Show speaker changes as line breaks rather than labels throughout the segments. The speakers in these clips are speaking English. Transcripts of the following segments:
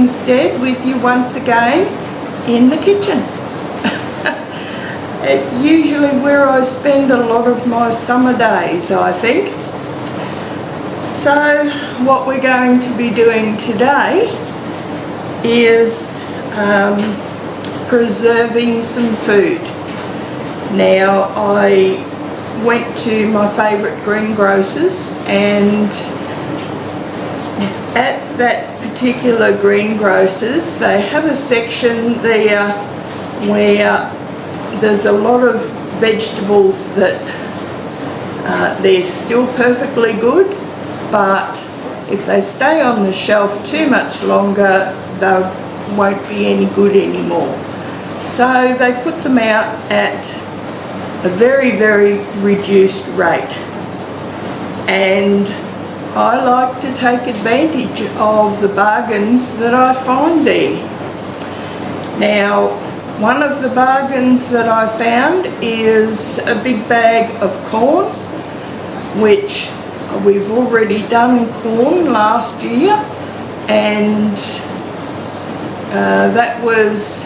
Homestead with you once again in the kitchen. It's usually where I spend a lot of my summer days, I think. So what we're going to be doing today is preserving some food. Now, I went to my favourite greengrocers, and at that particular greengrocers they have a section there where there's a lot of vegetables that they're still perfectly good, but if they stay on the shelf too much longer they won't be any good anymore. So they put them out at a very, very reduced rate, and I like to take advantage of the bargains that I find there. Now, one of the bargains that I found is a big bag of corn, which we've already done corn last year, and that was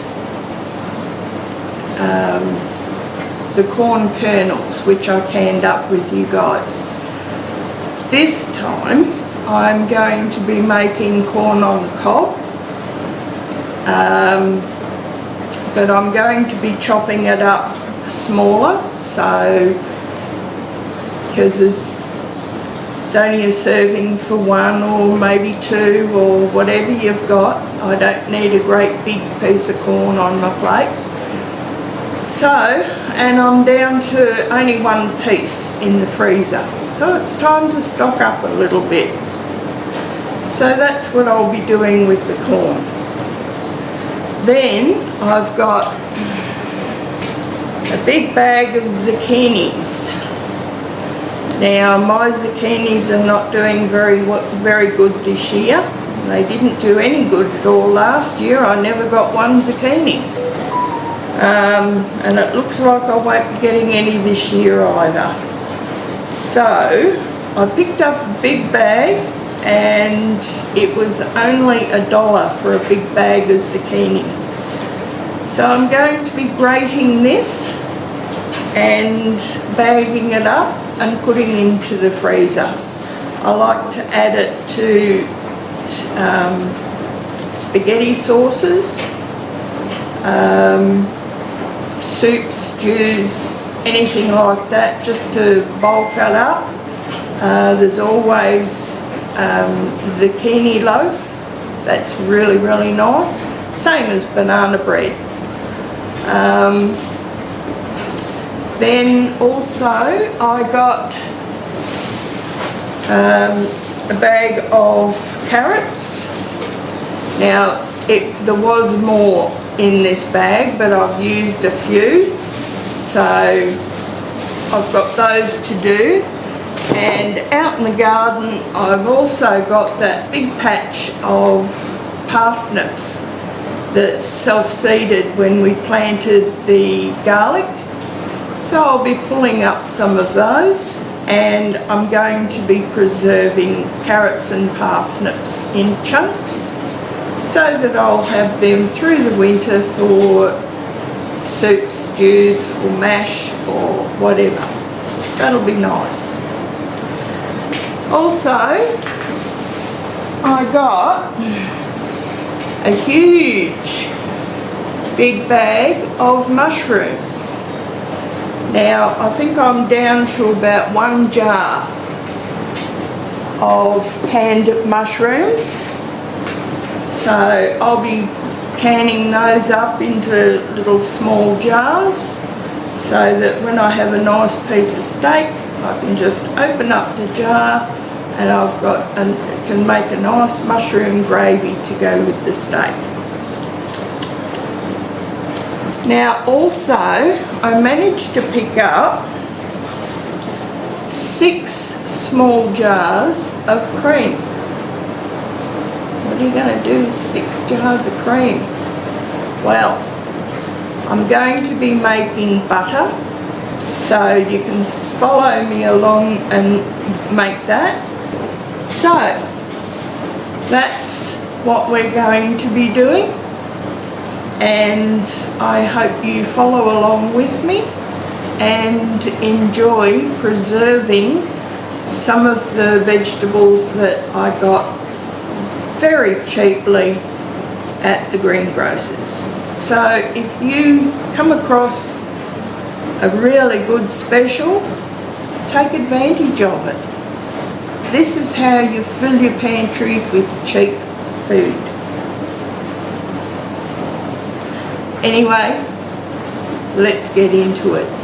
the corn kernels, which I canned up with you guys. This time I'm going to be making corn on the cob, but I'm going to be chopping it up smaller, so because it's only a serving for one or maybe two or whatever you've got. I don't need a great big piece of corn on my plate. So, and I'm down to only one piece in the freezer. So it's time to stock up a little bit. So that's what I'll be doing with the corn. Then I've got a big bag of zucchinis. Now my zucchinis are not doing very good this year. They didn't do any good at all last year. I never got one zucchini. And it looks like I won't be getting any this year either. So I picked up a big bag, and it was only $1 for a big bag of zucchini. So I'm going to be grating this and bagging it up and putting into the freezer. I like to add it to spaghetti sauces, soups, stews, anything like that, just to bulk it up. There's always zucchini loaf. That's really, really nice. Same as banana bread. Then also I got a bag of carrots. Now there was more in this bag, but I've used a few, so I've got those to do. And out in the garden I've also got that big patch of parsnips that's self-seeded when we planted the garlic. So I'll be pulling up some of those, and I'm going to be preserving carrots and parsnips in chunks so that I'll have them through the winter for soups, stews or mash or whatever. That'll be nice. Also, I got a huge big bag of mushrooms. Now I think I'm down to about 1 jar of canned mushrooms, so I'll be canning those up into little small jars so that when I have a nice piece of steak I can just open up the jar and I've got can make a nice mushroom gravy to go with the steak. Now also I managed to pick up 6 small jars of cream. What are you going to do with 6 jars of cream? Well, I'm going to be making butter, so you can follow me along and make that. So that's what we're going to be doing, and I hope you follow along with me and enjoy preserving some of the vegetables that I got very cheaply at the greengrocers. So if you come across a really good special, take advantage of it. This is how you fill your pantry with cheap food. Anyway, let's get into it.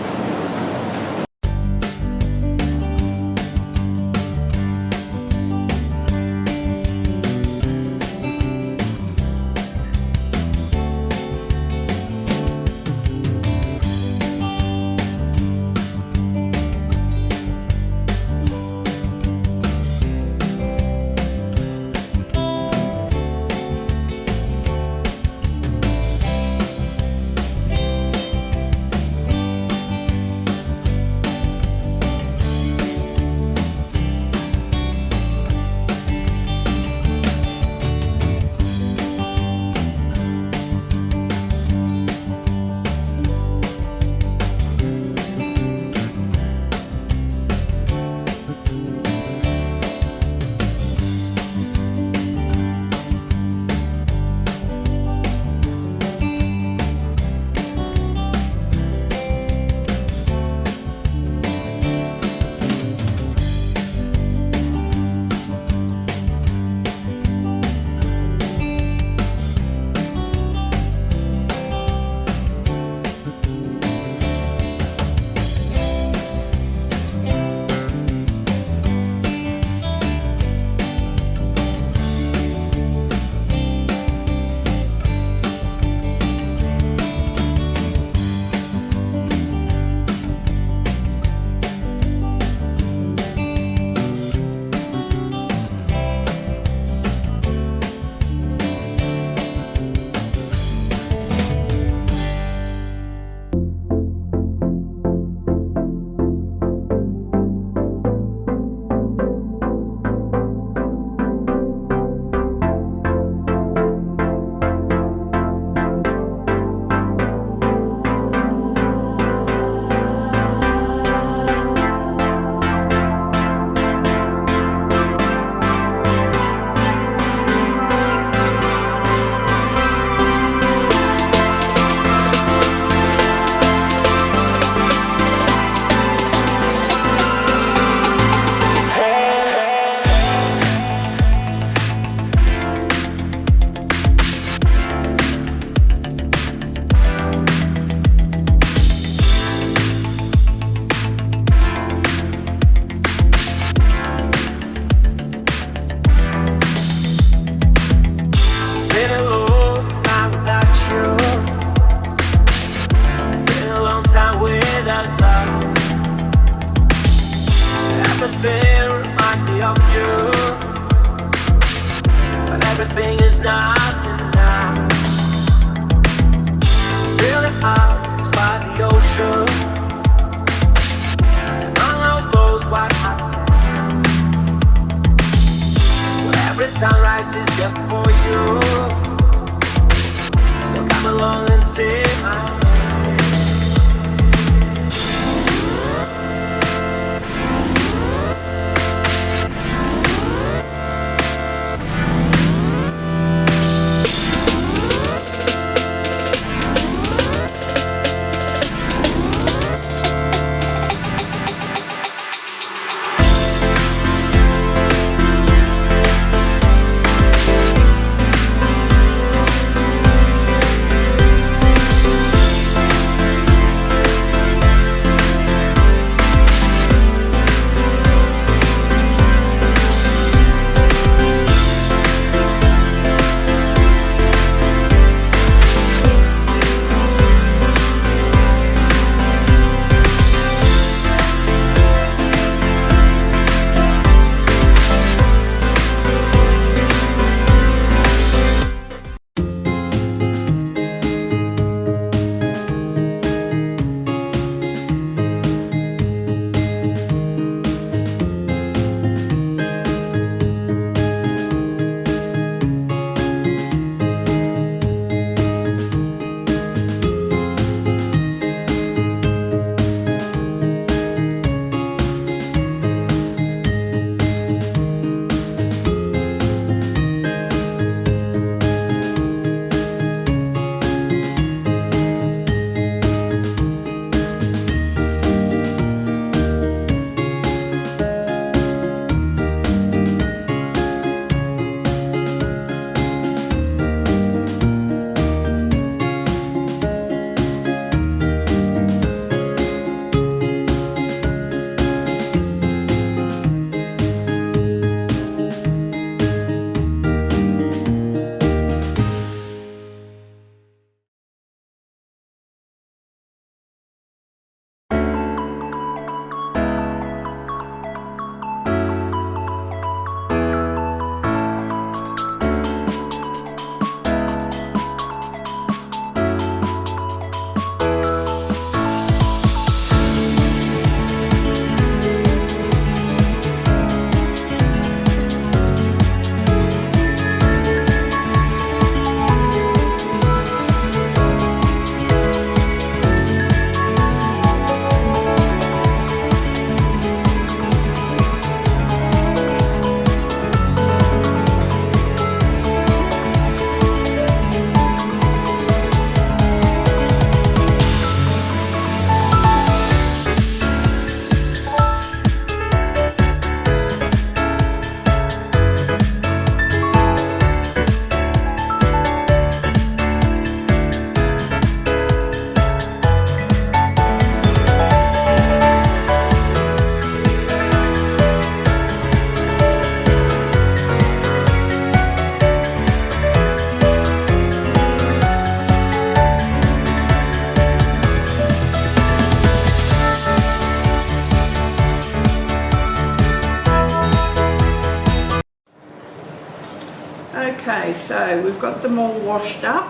so we've got them all washed up,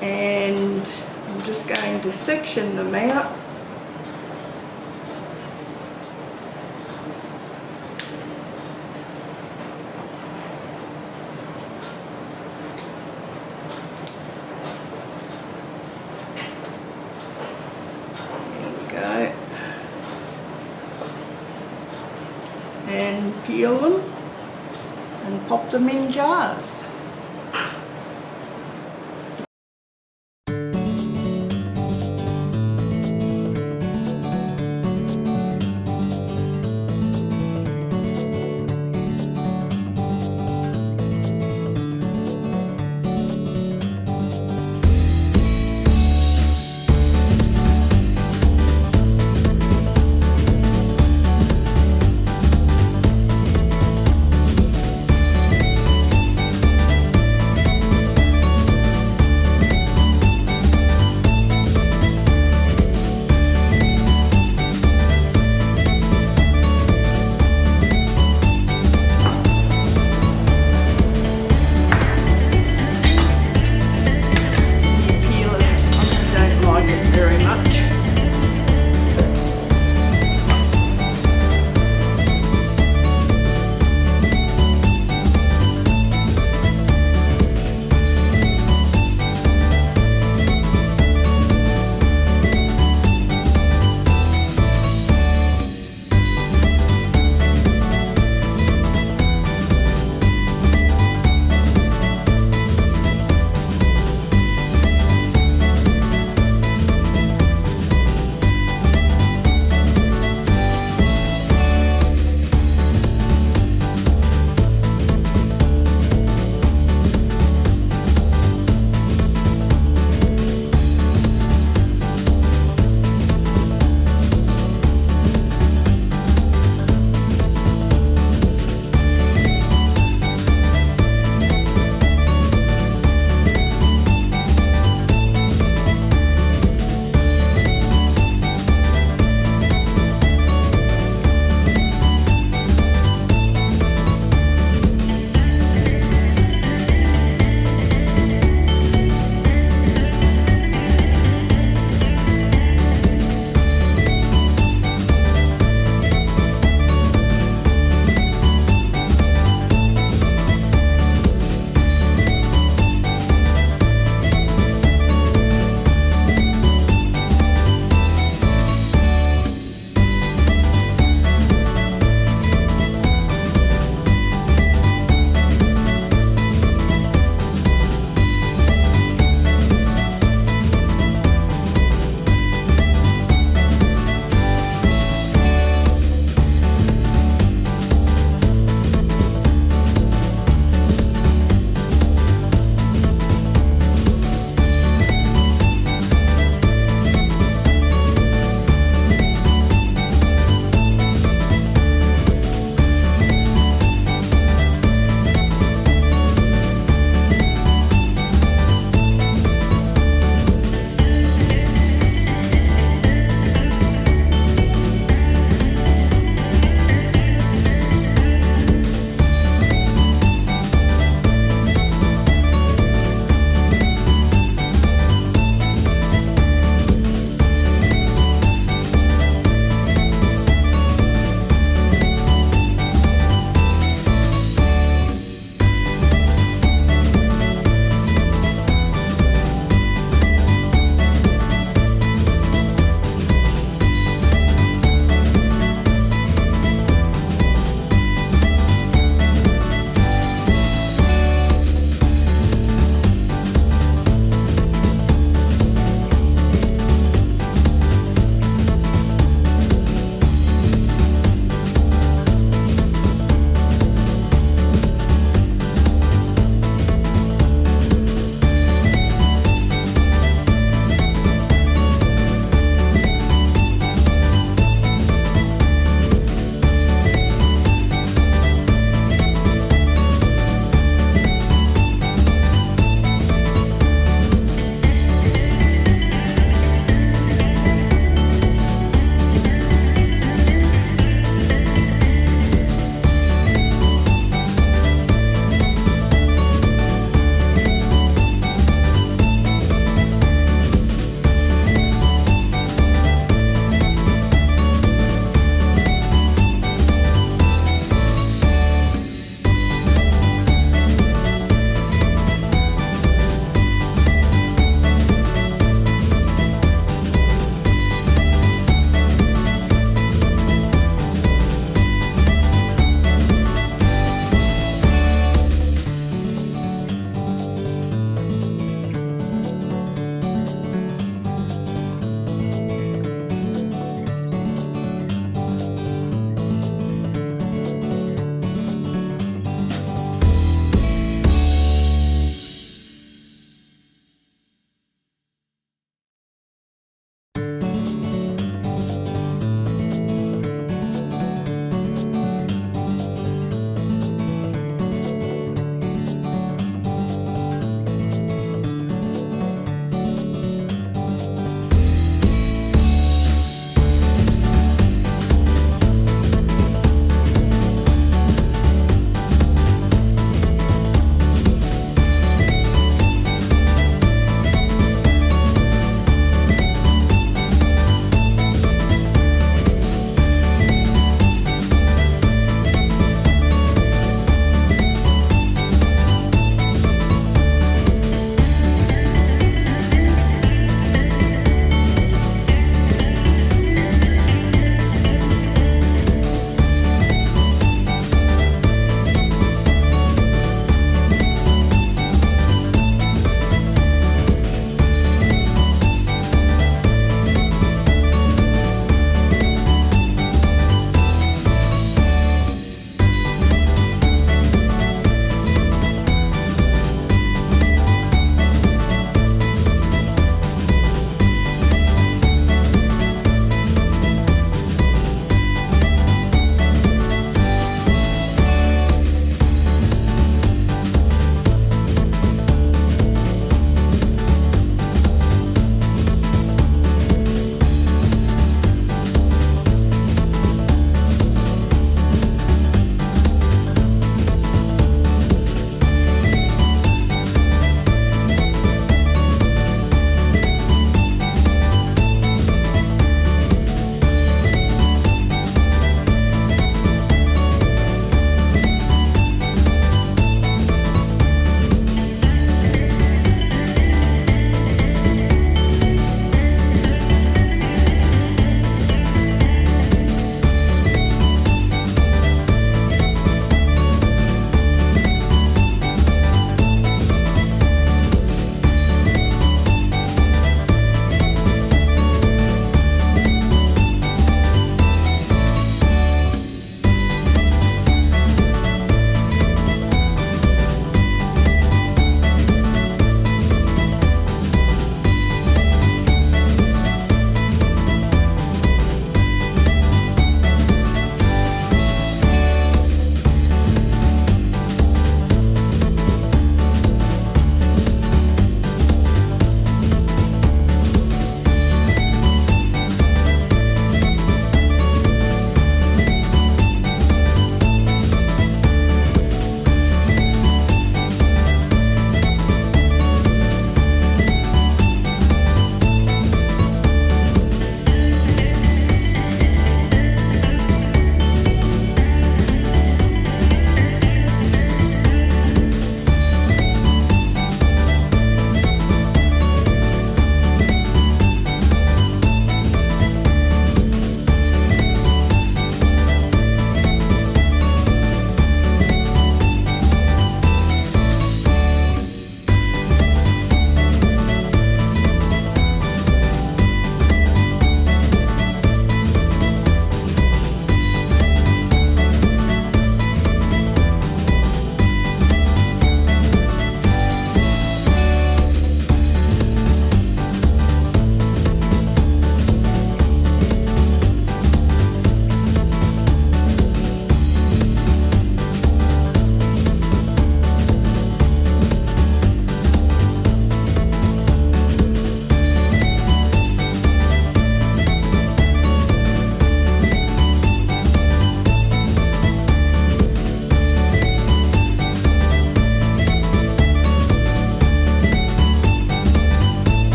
and I'm just going to section them out. And peel them and pop them in jars.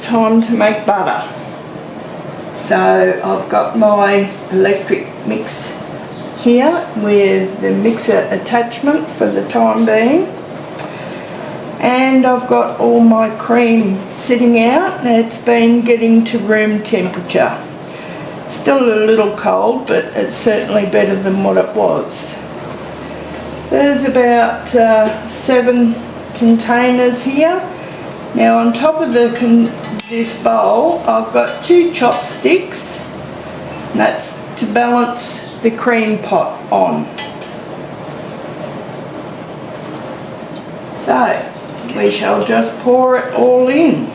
time to make butter. So I've got my electric mix here with the mixer attachment for the time being, and I've got all my cream sitting out. It's been getting to room temperature. Still a little cold, but it's certainly better than what it was. There's about 7 containers here. Now on top of this bowl I've got 2 chopsticks, and that's to balance the cream pot on. So we shall just pour it all in.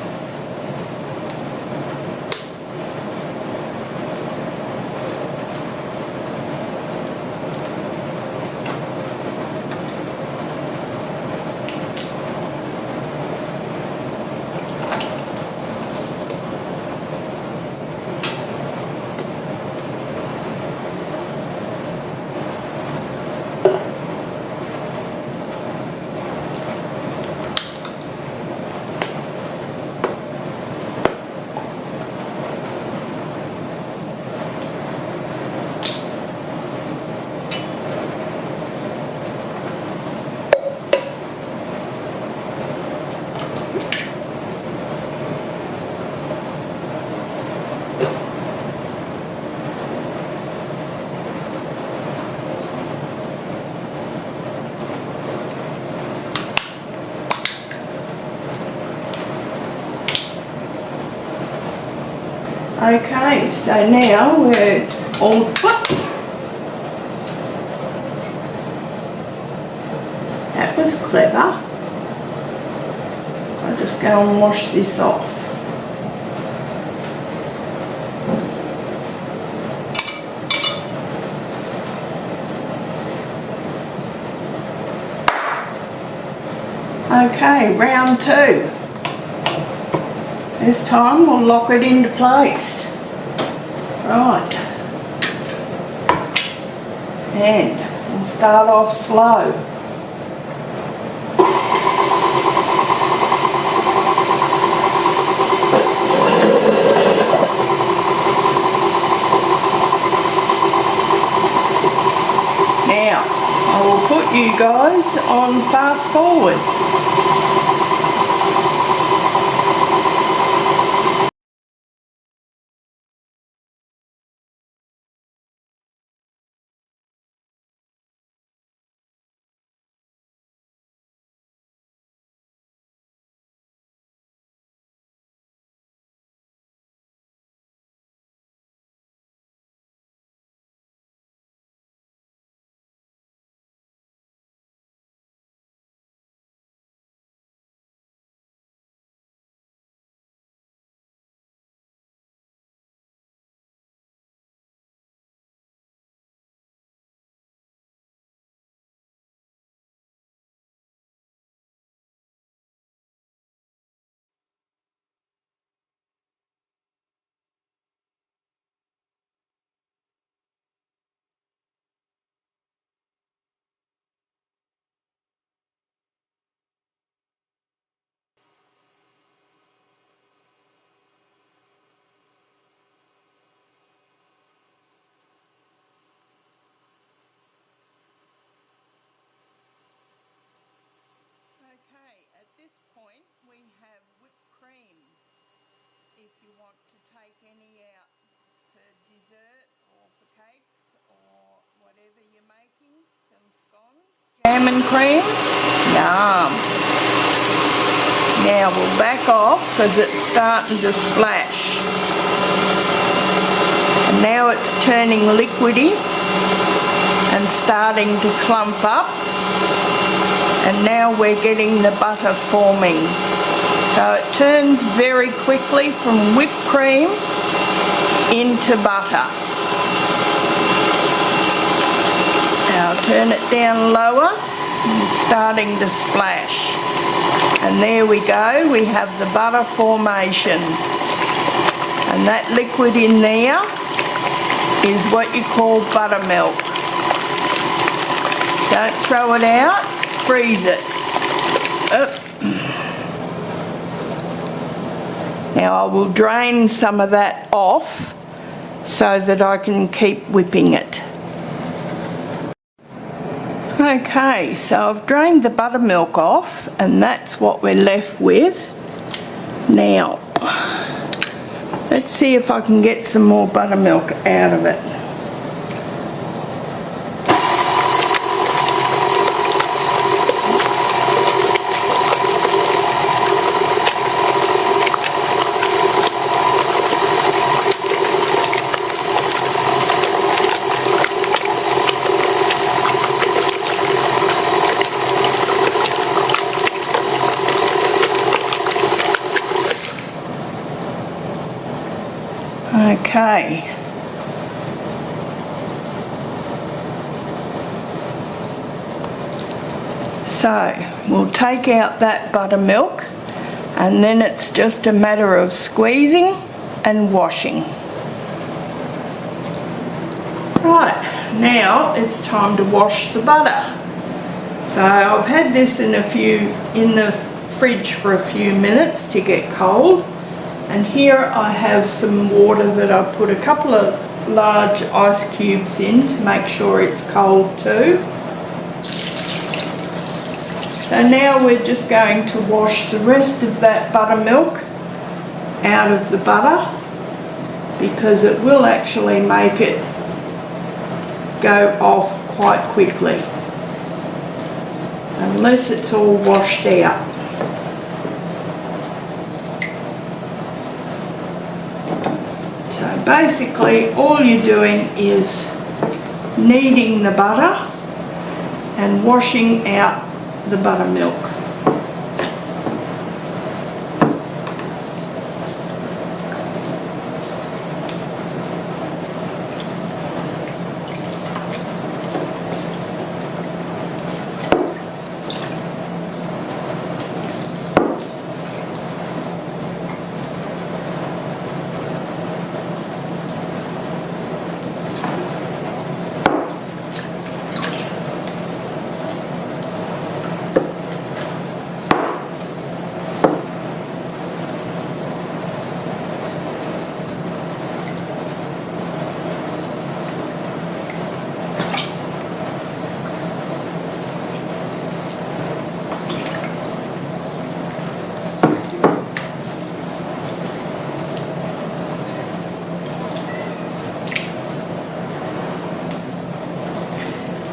Okay, so now we're all put. That was clever. I'll just go and wash this off. Okay, round 2. This time we'll lock it into place. Right. And we'll start off slow. Now, I will put you guys on fast forward. Okay, at this point we have whipped cream. If you want to take any out for dessert or for cakes or whatever you're making, some scones. Jam and cream, yum. Now we'll back off because it's starting to splash. And now it's turning liquidy and starting to clump up. And now we're getting the butter forming. So it turns very quickly from whipped cream into butter. Now turn it down lower, and it's starting to splash. And there we go, we have the butter formation. And that liquid in there is what you call buttermilk. Don't throw it out. Freeze it. Now I will drain some of that off so that I can keep whipping it. Okay, so I've drained the buttermilk off and that's what we're left with. Now, let's see if I can get some more buttermilk out of it. Okay. So we'll take out that buttermilk and then it's just a matter of squeezing and washing. Right, now it's time to wash the butter. So I've had this in the fridge for a few minutes to get cold. And here I have some water that I've put a couple of large ice cubes in to make sure it's cold too. So now we're just going to wash the rest of that buttermilk out of the butter because it will actually make it go off quite quickly unless it's all washed out. So basically all you're doing is kneading the butter and washing out the buttermilk.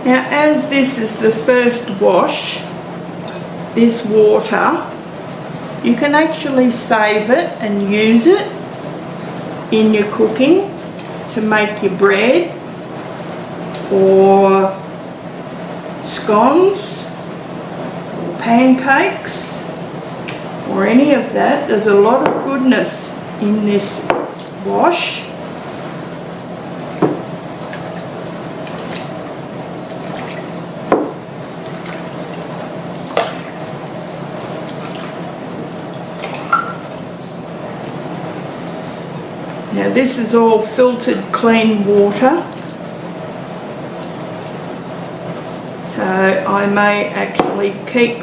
Now, as this is the first wash, this water, you can actually save it and use it in your cooking to make your bread or scones or pancakes or any of that. There's a lot of goodness in this wash. Now this is all filtered clean water, so I may actually keep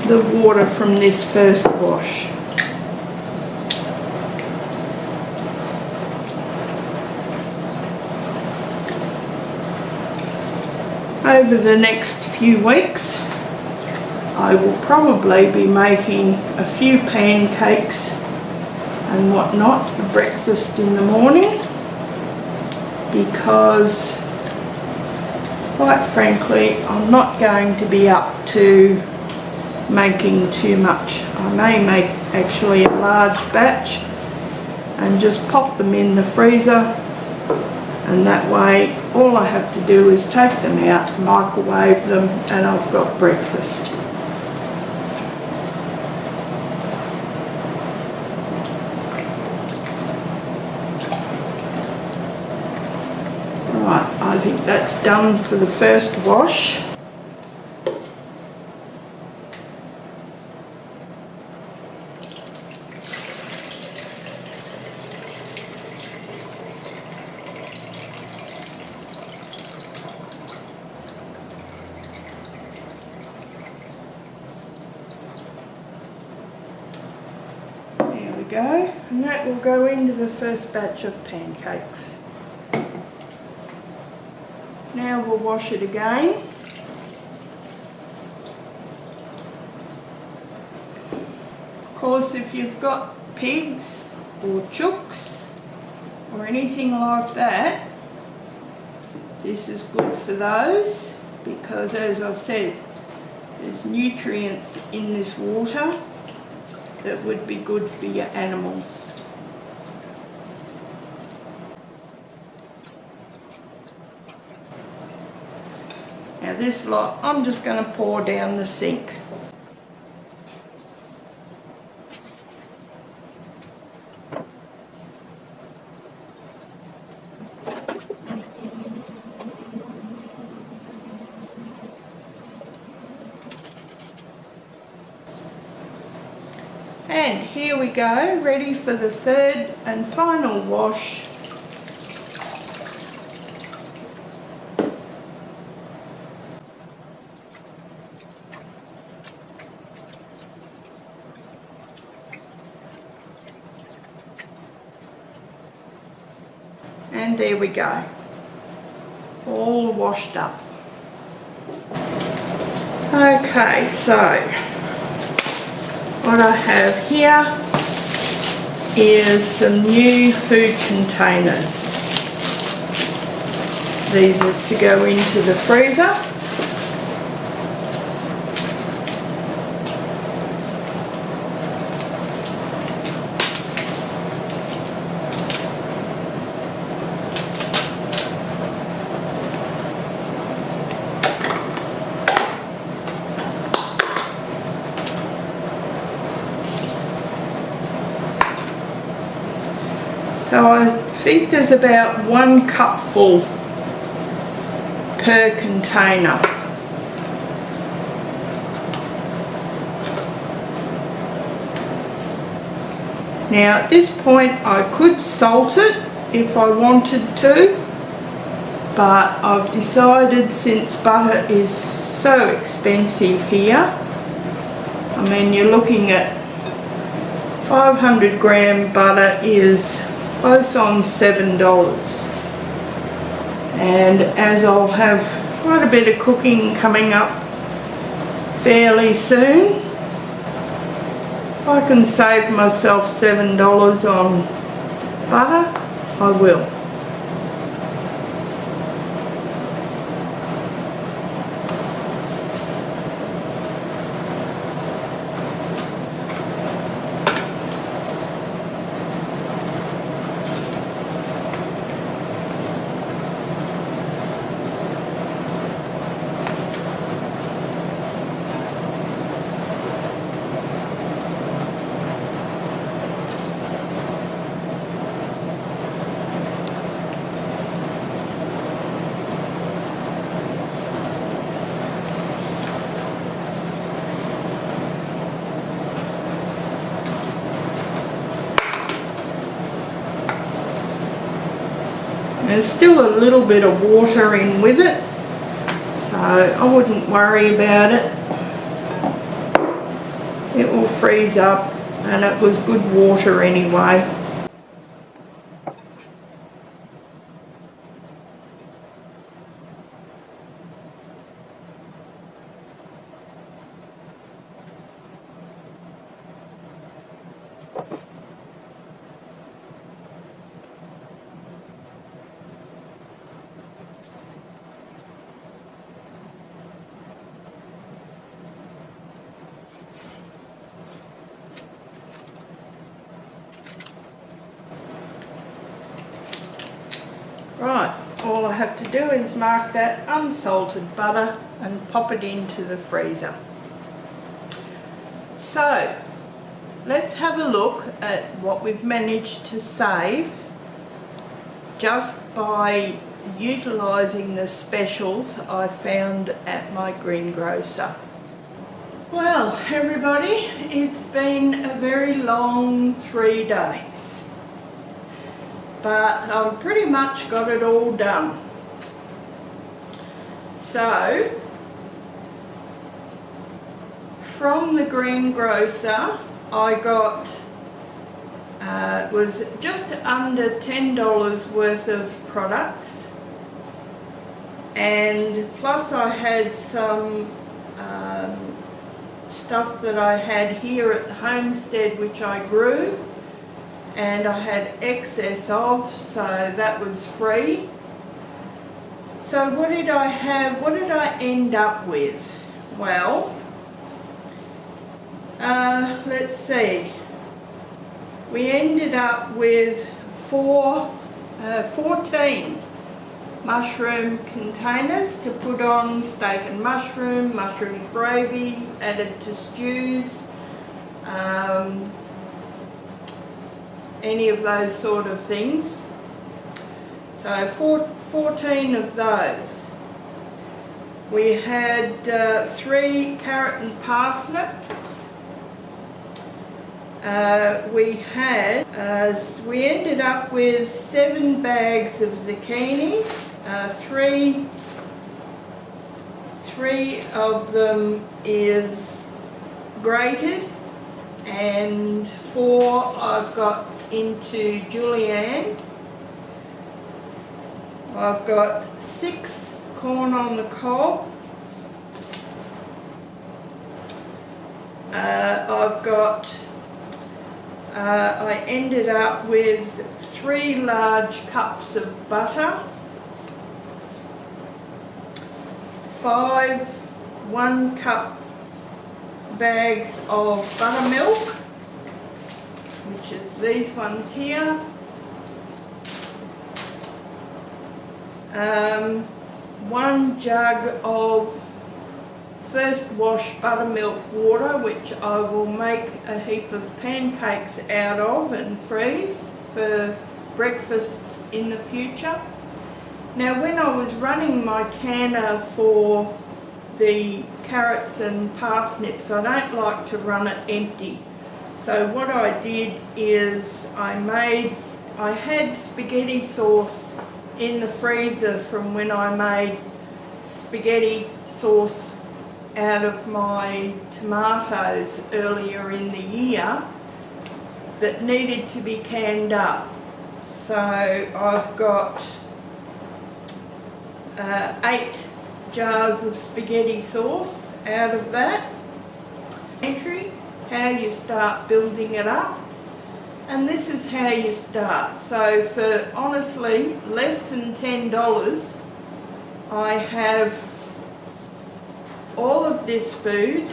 the water from this first wash. Over the next few weeks I will probably be making a few pancakes and whatnot for breakfast in the morning because quite frankly I'm not going to be up to making too much. I may make actually a large batch and just pop them in the freezer, and that way all I have to do is take them out, microwave them, and I've got breakfast. I think that's done for the first wash. go, and that will go into the first batch of pancakes. Now we'll wash it again. Of course, if you've got pigs or chooks or anything like that, this is good for those because, as I said, there's nutrients in this water that would be good for your animals. Now this lot I'm just going to pour down the sink. And here we go, ready for the third and final wash. And there we go, all washed up. Okay, so what I have here is some new food containers. These are to go into the freezer. So I think there's about 1 cupful per container. Now at this point I could salt it if I wanted to, but I've decided since butter is so expensive here, I mean you're looking at 500 gram butter is close on $7, and as I'll have quite a bit of cooking coming up fairly soon, if I can save myself $7 on butter, I will. There's still a little bit of water in with it, so I wouldn't worry about it. It will freeze up, and it was good water anyway. Right, all I have to do is mark that unsalted butter and pop it into the freezer. So, let's have a look at what we've managed to save just by utilising the specials I found at my greengrocer. Well, everybody, it's been a very long 3 days. But I've pretty much got it all done. So, from the greengrocer, I got It was just under $10 worth of products, and plus I had some stuff that I had here at the homestead which I grew, and I had excess of, so that was free. So what did I have? What did I end up with? Well, let's see. We ended up with 14 mushroom containers to put on steak and mushroom gravy, added to stews, any of those sort of things. So 14 of those. We had 3 carrot and parsnips. We ended up with 7 bags of zucchini. 3 of them is grated, and 4 I've got into julienne. I've got 6 corn on the cob. I ended up with 3 large cups of butter, 5 1-cup bags of buttermilk, which is these ones here, 1 jug of first wash buttermilk water, which I will make a heap of pancakes out of and freeze for breakfasts in the future. Now, when I was running my canner for the carrots and parsnips, I don't like to run it empty. So what I did is I had spaghetti sauce in the freezer from when I made spaghetti sauce out of my tomatoes earlier in the year that needed to be canned up. So I've got 8 jars of spaghetti sauce out of that. Pantry, how you start building it up, and this is how you start. So for honestly less than $10, I have all of this food,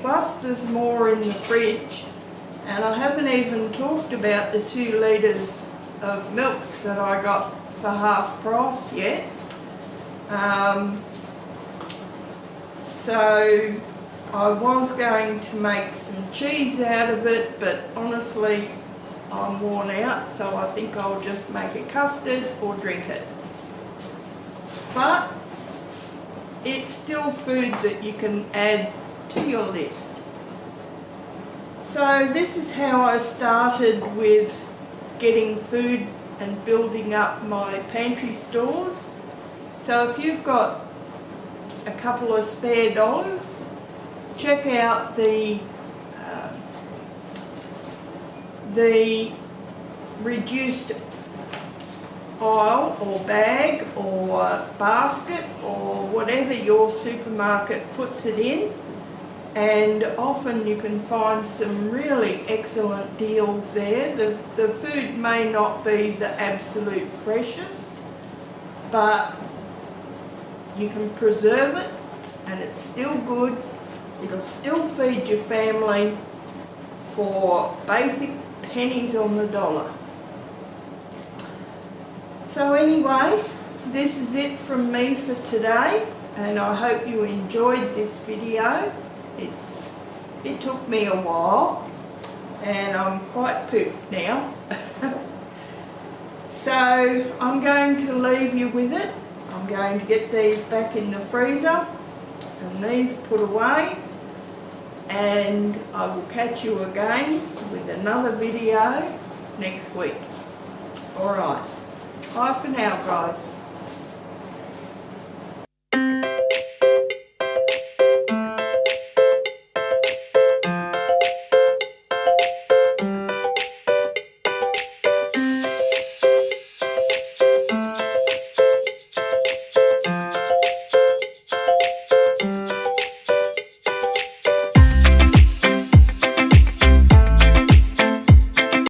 plus there's more in the fridge, and I haven't even talked about the 2 litres of milk that I got for half price yet. So I was going to make some cheese out of it, but honestly I'm worn out, so I think I'll just make a custard or drink it. But it's still food that you can add to your list. So this is how I started with getting food and building up my pantry stores. So if you've got a couple of spare dollars, check out the reduced aisle or bag or basket or whatever your supermarket puts it in, and often you can find some really excellent deals there. The food may not be the absolute freshest, but you can preserve it and it's still good. It'll still feed your family for basic pennies on the dollar. So anyway, this is it from me for today, and I hope you enjoyed this video. It took me a while, and I'm quite pooped now. So I'm going to leave you with it. I'm going to get these back in the freezer and these put away, and I will catch you again with another video next week. Alright, bye for now guys.